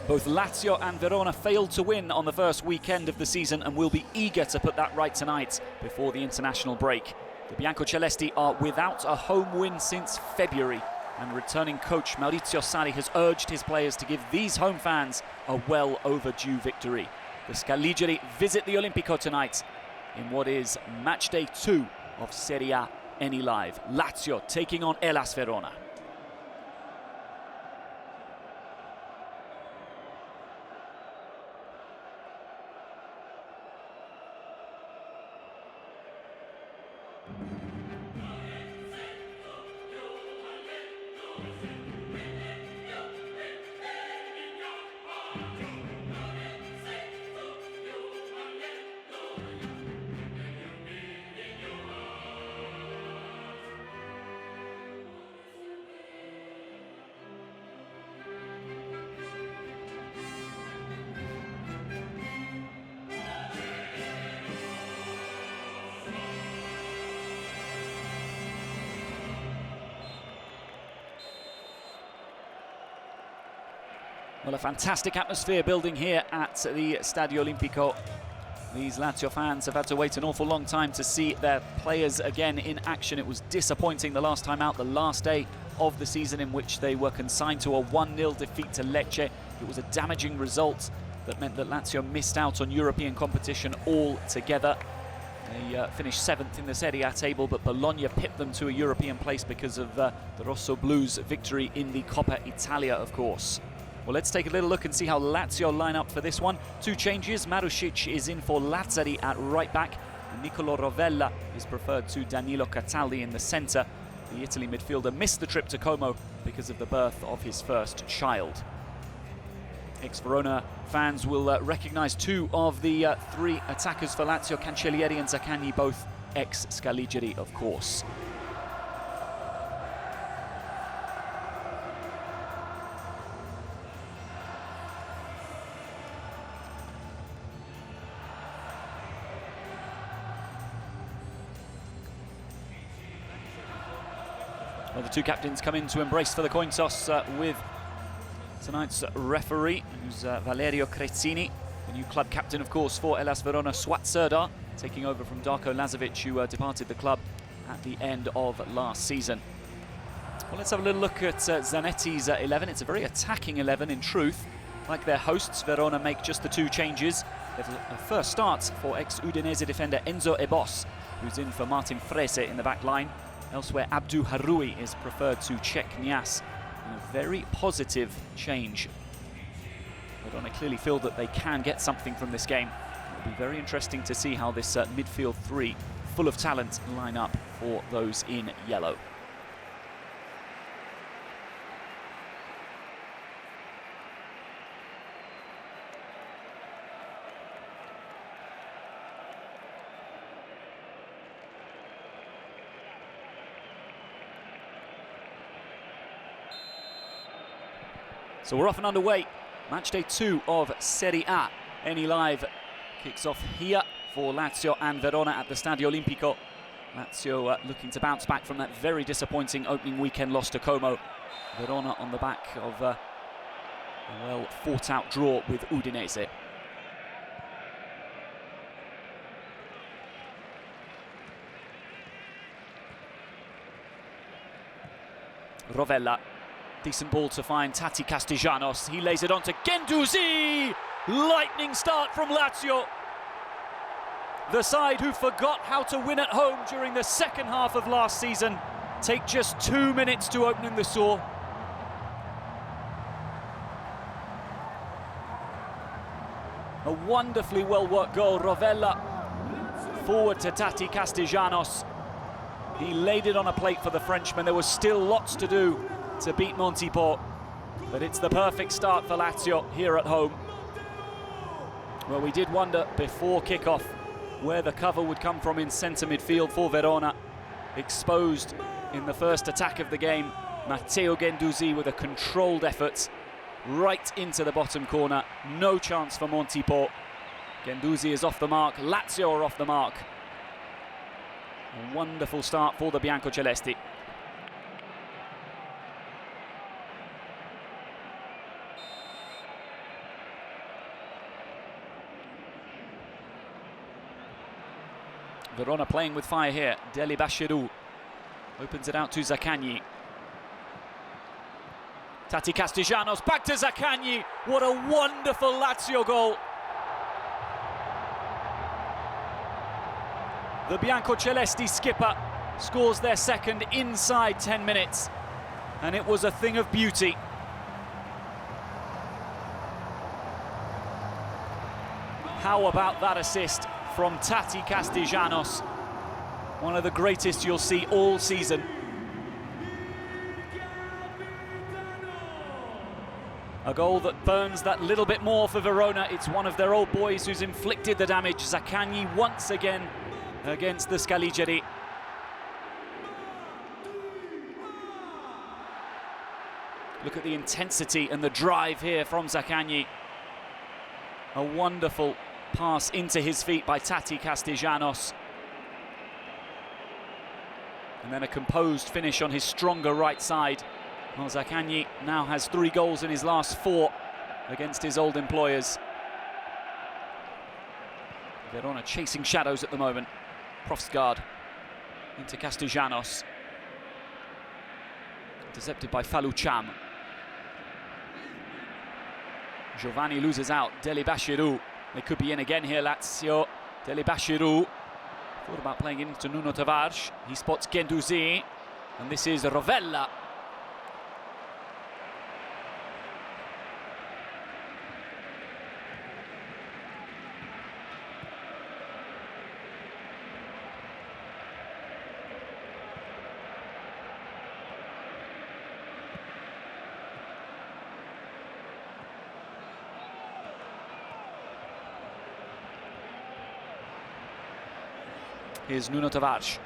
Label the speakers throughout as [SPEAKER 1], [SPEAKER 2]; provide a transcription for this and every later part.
[SPEAKER 1] Both Lazio and Verona failed to win on the first weekend of the season and will be eager to put that right tonight before the international break. The Biancocelesti are without a home win since February, and returning coach Maurizio Sarri has urged his players to give these home fans a well overdue victory. The Scaligeri visit the Olimpico tonight in what is match day 2 of Serie A Enilive. Lazio taking on Hellas Verona. Well, a fantastic atmosphere building here at the Stadio Olimpico. These Lazio fans have had to wait an awful long time to see their players again in action. It was disappointing the last time out, the last day of the season, in which they were consigned to a 1-0 defeat to Lecce. It was a damaging result that meant that Lazio missed out on European competition altogether. They finished 7th in the Serie A table, but Bologna pipped them to a European place because of the Rosso-Blues' victory in the Coppa Italia, of course. Well, let's take a little look and see how Lazio line up for this one. 2 changes. Marušić is in for Lazzari at right back, and Nicolo Rovella is preferred to Danilo Cataldi in the centre. The Italy midfielder missed the trip to Como because of the birth of his first child. Ex-Verona fans will recognise 2 of the 3 attackers for Lazio, Cancellieri and Zaccagni, both ex-Scaligeri, of course. Well, the 2 captains come in to embrace for the coin toss with tonight's referee, who's Valerio Crezzini, the new club captain, of course, for Hellas Verona, Suat Serdar, taking over from Darko Lazovic, who departed the club at the end of last season. Well, let's have a little look at Zanetti's 11. It's a very attacking 11, in truth. Like their hosts, Verona make just the 2 changes. There's a first start for ex-Udinese defender Enzo Ebos, who's in for Martin Frese in the back line. Elsewhere, Abdou Haroui is preferred to Cech Nias, in a very positive change. Verona clearly feel that they can get something from this game. It'll be very interesting to see how this midfield 3, full of talent, line up for those in yellow. So we're off and underway. Match day 2 of Serie A Enilive kicks off here for Lazio and Verona at the Stadio Olimpico. Lazio looking to bounce back from that very disappointing opening weekend loss to Como. Verona on the back of a well fought out draw with Udinese. Rovella. Decent ball to find Tati Castellanos. He lays it on to Guendouzi. Lightning start from Lazio. The side who forgot how to win at home during the second half of last season take just 2 minutes to open the score. A wonderfully well-worked goal. Rovella forward to Tati Castellanos. He laid it on a plate for the Frenchman. There was still lots to do to beat Montiport, but it's the perfect start for Lazio here at home. Well, we did wonder before kickoff where the cover would come from in centre midfield for Verona. Exposed in the first attack of the game, Matteo Guendouzi with a controlled effort right into the bottom corner. No chance for Montiport. Guendouzi is off the mark. Lazio are off the mark. A wonderful start for the Biancocelesti. Verona playing with fire here. Della opens it out to Zaccagni. Tati Castellanos, back to Zaccagni. What a wonderful Lazio goal. The Biancocelesti skipper scores their second inside 10 minutes. And it was a thing of beauty. How about that assist from Tati Castellanos? One of the greatest you'll see all season. A goal that burns that little bit more for Verona. It's one of their old boys who's inflicted the damage. Zaccagni once again against the Scaligeri. Look at the intensity and the drive here from Zaccagni. A wonderful pass into his feet by Tati Castellanos. And then a composed finish on his stronger right side. Well, Zaccagni now has 3 goals in his last 4 against his old employers. Verona chasing shadows at the moment. Profsgaard into Castellanos. Intercepted by Falucham. Giovanni loses out. Della. They could be in again here, Lazio. Della. Thought about playing into Nuno Tavares. He spots Guendouzi. And this is Rovella. Here's Nuno Tavares.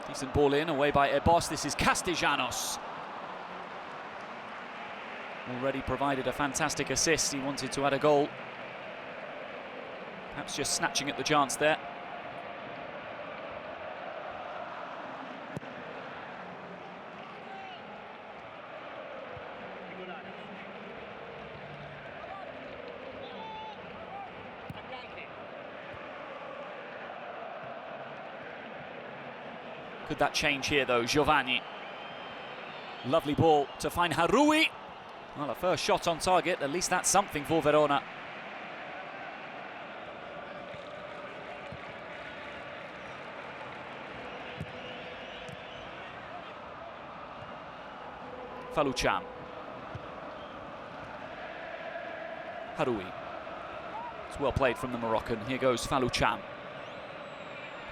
[SPEAKER 1] Decent ball in, away by Ebos. This is Castellanos. Already provided a fantastic assist. He wanted to add a goal. Perhaps just snatching at the chance there. Could that change here though? Giovanni. Lovely ball to find Harui. Well, a first shot on target, at least that's something for Verona. Falucham. Harui. It's well played from the Moroccan. Here goes Falucham.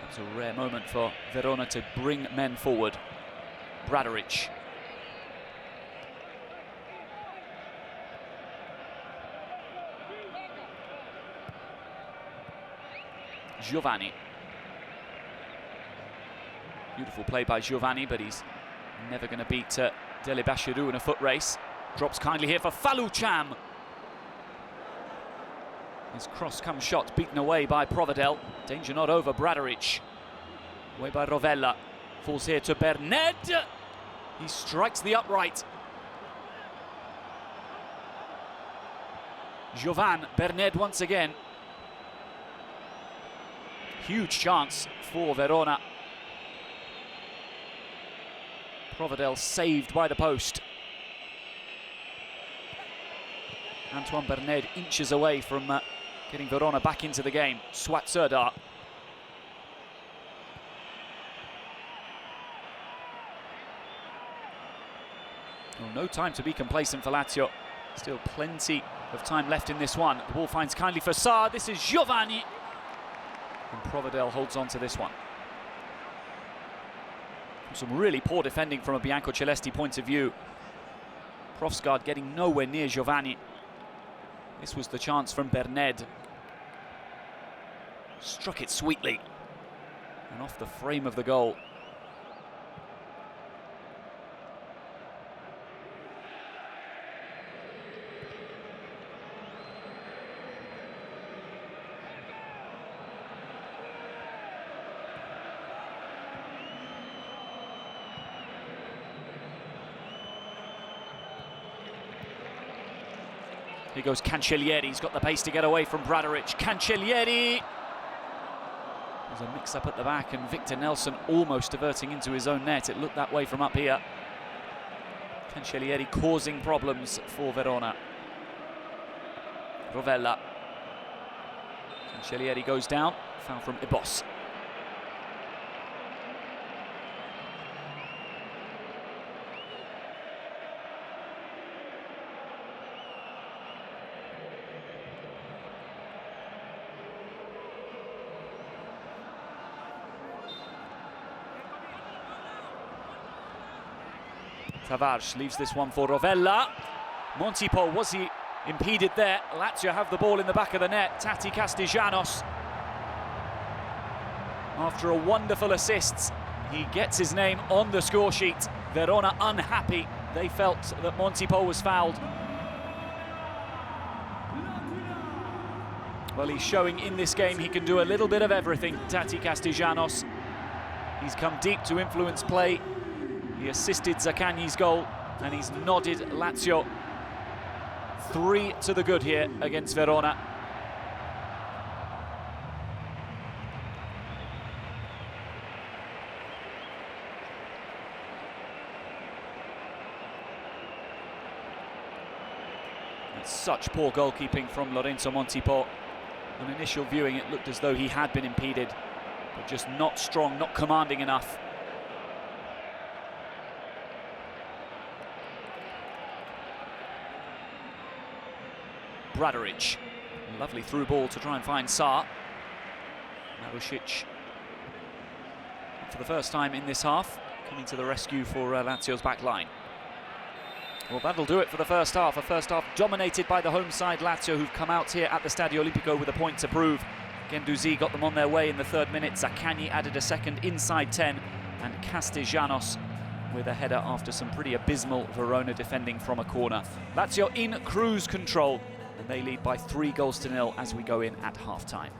[SPEAKER 1] It's a rare moment for Verona to bring men forward. Bradaric. Giovanni. Beautiful play by Giovanni, but he's never going to beat Della in a foot race. Drops kindly here for Falucham. His cross-come shot beaten away by Provedel. Danger not over, Bradaric. Away by Rovella. Falls here to Berned. He strikes the upright. Jovan, Berned once again. Huge chance for Verona. Provedel saved by the post. Antoine Berned inches away from getting Verona back into the game. Swat Serdar. Well, no time to be complacent for Lazio. Still plenty of time left in this one. The ball finds kindly for Sarr. This is Giovanni. And Provedel holds on to this one. Some really poor defending from a Biancocelesti point of view. Profsgaard getting nowhere near Giovanni. This was the chance from Berned. Struck it sweetly. And off the frame of the goal. Here goes Cancellieri. He's got the pace to get away from Bradaric. Cancellieri. There's a mix-up at the back, and Victor Nelson almost diverting into his own net. It looked that way from up here. Cancellieri causing problems for Verona. Rovella. Cancellieri goes down. Foul from Ibos. Tavares leaves this one for Rovella. Montipo, was he impeded there? Lazio have the ball in the back of the net. Tati Castellanos, after a wonderful assist, he gets his name on the score sheet. Verona unhappy. They felt that Montipo was fouled. Well, he's showing in this game he can do a little bit of everything, Tati Castellanos. He's come deep to influence play. He assisted Zaccagni's goal, and he's nodded Lazio 3 to the good here against Verona. It's such poor goalkeeping from Lorenzo Montipo. On initial viewing, it looked as though he had been impeded, but just not strong, not commanding enough. Bradaric, lovely through ball to try and find Sar. Marušić, for the first time in this half, coming to the rescue for Lazio's back line. Well, that'll do it for the first half. A first half dominated by the home side Lazio, who've come out here at the Stadio Olimpico with a point to prove. Guendouzi got them on their way in the 3rd minute. Zaccagni added a second inside 10, and Castellanos with a header after some pretty abysmal Verona defending from a corner. Lazio in cruise control, and they lead by 3-0 as we go in at half-time.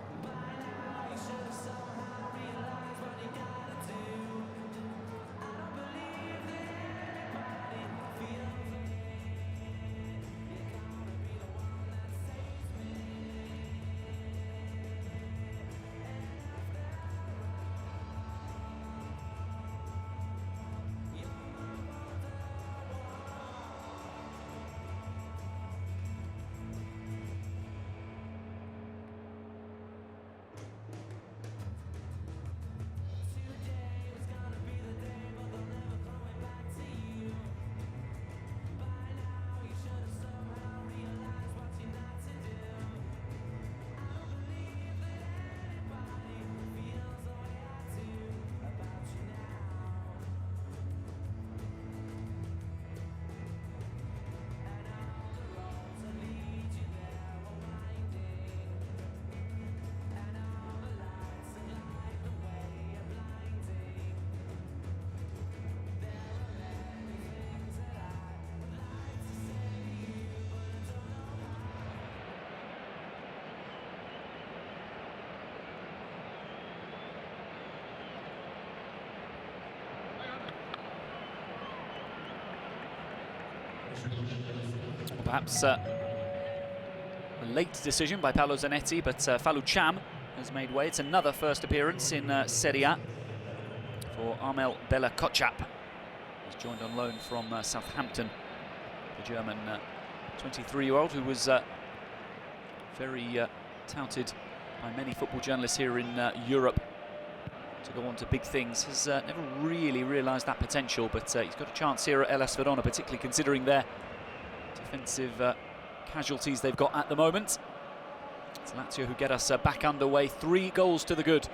[SPEAKER 1] Perhaps a late decision by Paolo Zanetti, but Fallucciam has made way. It's another first appearance in Serie A for Armel Bella Kotchap. He's joined on loan from Southampton, the German 23-year-old who was very touted by many football journalists here in Europe to go on to big things. Has never really realised that potential, but he's got a chance here at LS Verona, particularly considering their defensive casualties they've got at the moment. It's Lazio who get us back underway, 3 goals to the good.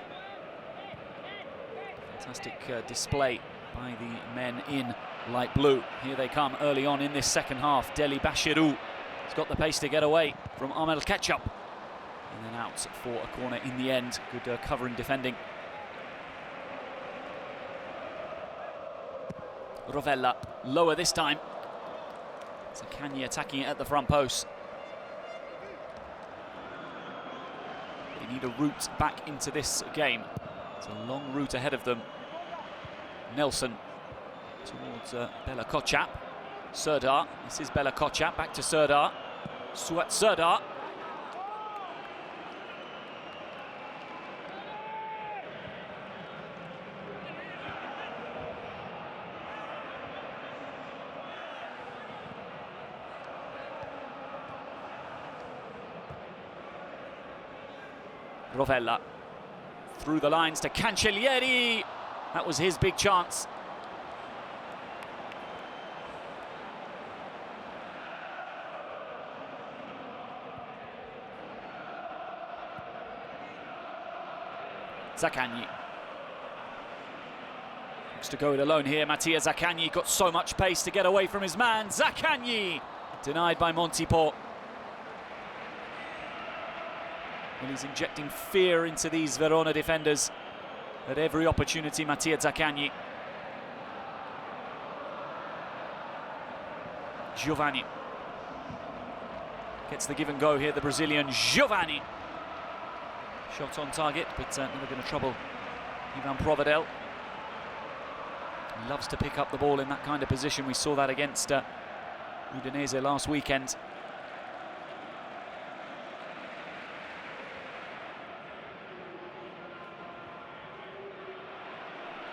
[SPEAKER 1] Fantastic display by the men in light blue. Here they come early on in this second half. Deli Bashiru has got the pace to get away from Armel Ketchup, and then out for a corner in the end. Good covering defending. Rovella lower this time. Zaccagni attacking it at the front post. They need a route back into this game. It's a long route ahead of them. Nelson towards Bella Kotchap. Serdar, this is Bella Kotchap, back to Serdar. Suat Serdar. Rovella. Through the lines to Cancellieri. That was his big chance. Zaccagni. Looks to go it alone here. Mattia Zaccagni got so much pace to get away from his man. Zaccagni! Denied by Montipo. Well, he's injecting fear into these Verona defenders at every opportunity, Mattia Zaccagni. Giovanni. Gets the give and go here, the Brazilian Giovanni. Shot on target, but never going to trouble Ivan Provedel. He loves to pick up the ball in that kind of position. We saw that against Udinese last weekend.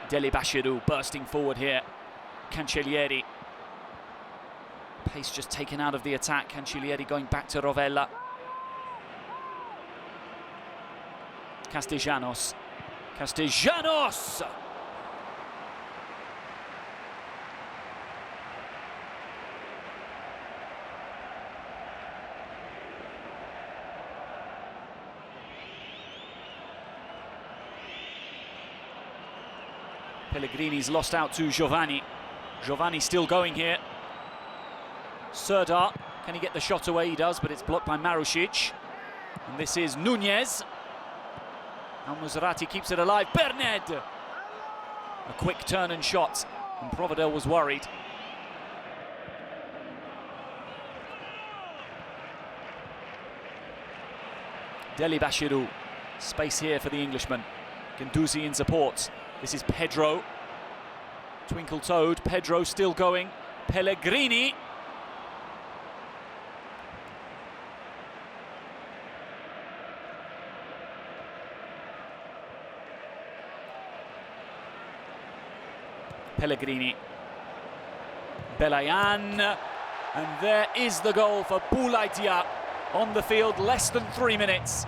[SPEAKER 1] Deli Bashiru bursting forward here. Cancellieri. Pace just taken out of the attack. Cancellieri going back to Rovella. Castellanos. Castellanos! Pellegrini's lost out to Giovanni. Giovanni still going here. Serdar, can he get the shot away? He does, but it's blocked by Marušić. And this is Nunez. Al-Musrati keeps it alive. Berned! A quick turn and shot, and Provedel was worried. Deli Bashiru. Space here for the Englishman. Guendouzi in support. This is Pedro. Twinkle-toed. Pedro still going. Pellegrini. Pellegrini. Belayan. And there is the goal for Boulaïdia on the field, less than 3 minutes.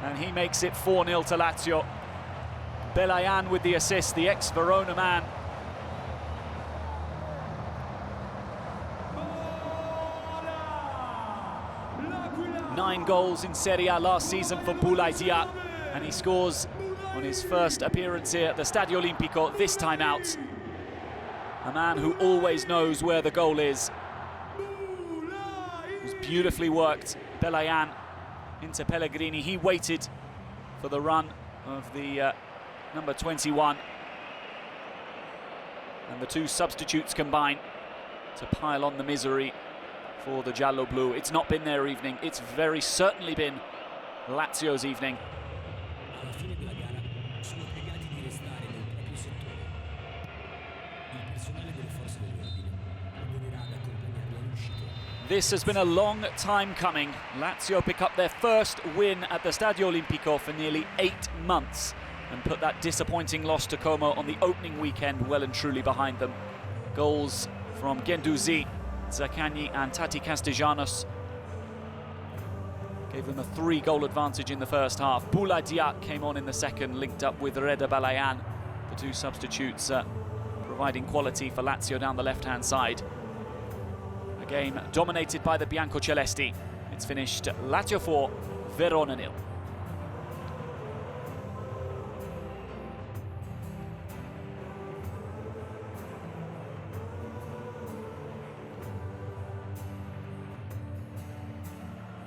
[SPEAKER 1] And he makes it 4-0 to Lazio. Belayan with the assist, the ex-Verona man. Nine goals in Serie A last season for Boulaïdia, and he scores on his first appearance here at the Stadio Olimpico, this time out. A man who always knows where the goal is. It was beautifully worked. Belayan into Pellegrini. He waited for the run of the number 21. And the two substitutes combine to pile on the misery for the Giallo Blu. It's not been their evening. It's very certainly been Lazio's evening. This has been a long time coming. Lazio pick up their first win at the Stadio Olimpico for nearly 8 months and put that disappointing loss to Como on the opening weekend well and truly behind them. Goals from Guendouzi, Zaccagni and Tati Castellanos gave them a 3-goal advantage in the first half. Boulaïdia came on in the second, linked up with Reda Balayan, the two substitutes providing quality for Lazio down the left-hand side. A game dominated by the Biancocelesti. It's finished Lazio 4, Verona 0.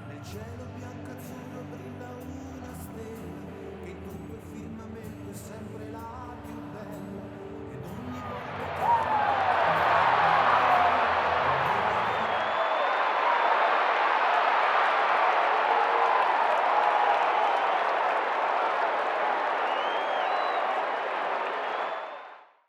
[SPEAKER 2] Nel cielo